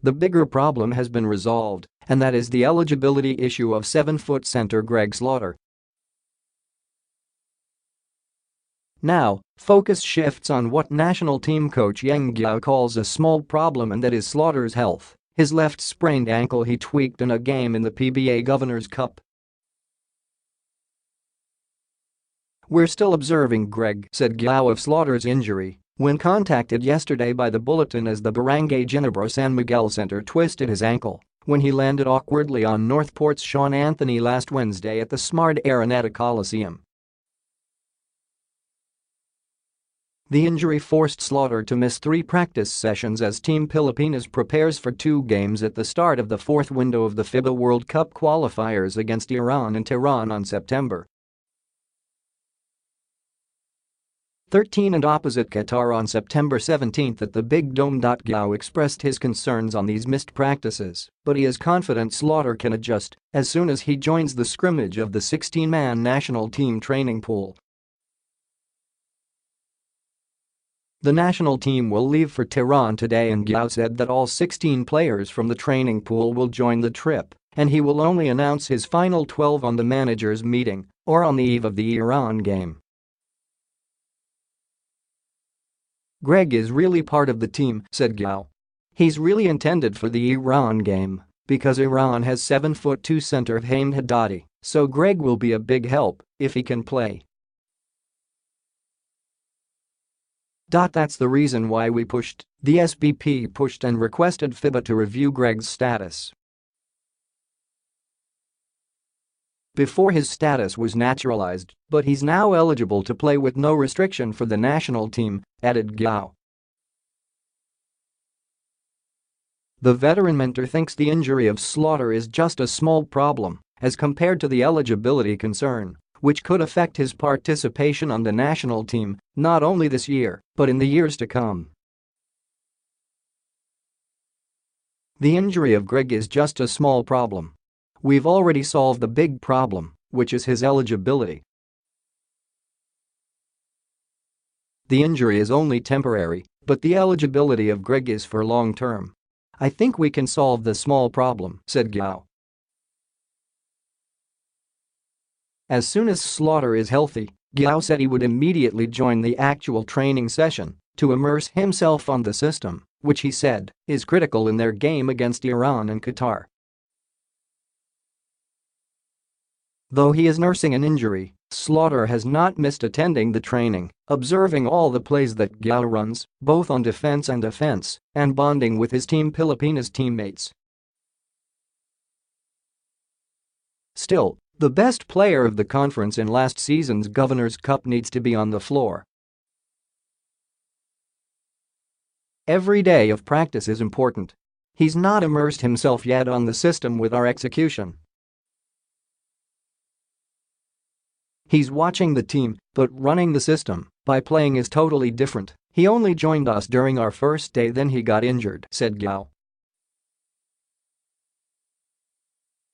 The bigger problem has been resolved, and that is the eligibility issue of 7-foot center Greg Slaughter. Now, focus shifts on what national team coach Eulogio Guiao calls a small problem, and that is Slaughter's health, his left sprained ankle he tweaked in a game in the PBA Governor's Cup. "We're still observing Greg," said Guiao of Slaughter's injury, when contacted yesterday by the Bulletin, as the Barangay Ginebra San Miguel center twisted his ankle when he landed awkwardly on Northport's Sean Anthony last Wednesday at the smart Araneta Coliseum. The injury forced Slaughter to miss 3 practice sessions as Team Pilipinas prepares for 2 games at the start of the 4th window of the FIBA World Cup qualifiers against Iran and Tehran on September 13 and opposite Qatar on September 17 at the Big Dome. Guiao expressed his concerns on these missed practices, but he is confident Slaughter can adjust as soon as he joins the scrimmage of the 16-man national team training pool. The national team will leave for Tehran today, and Guiao said that all 16 players from the training pool will join the trip, and he will only announce his final 12 on the managers' meeting or on the eve of the Iran game. "Greg is really part of the team," said Guiao. "He's really intended for the Iran game because Iran has 7'2" center Hamed Haddadi, so Greg will be a big help if he can play. That's the reason why we pushed, the SBP pushed and requested FIBA to review Greg's status. Before, his status was naturalized, but he's now eligible to play with no restriction for the national team," added Guiao. The veteran mentor thinks the injury of Slaughter is just a small problem as compared to the eligibility concern, which could affect his participation on the national team not only this year but in the years to come. "The injury of Greg is just a small problem. We've already solved the big problem, which is his eligibility. The injury is only temporary, but the eligibility of Greg is for long term. I think we can solve the small problem," said Guiao. As soon as Slaughter is healthy, Guiao said he would immediately join the actual training session to immerse himself on the system, which he said is critical in their game against Iran and Qatar. Though he is nursing an injury, Slaughter has not missed attending the training, observing all the plays that Guiao runs, both on defense and offense, and bonding with his Team Pilipinas teammates. Still, the best player of the conference in last season's Governor's Cup needs to be on the floor. "Every day of practice is important. He's not immersed himself yet on the system with our execution. He's watching the team, but running the system by playing is totally different. He only joined us during our first day, then he got injured," said Guiao.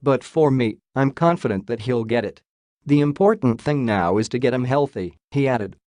"But for me, I'm confident that he'll get it. The important thing now is to get him healthy," he added.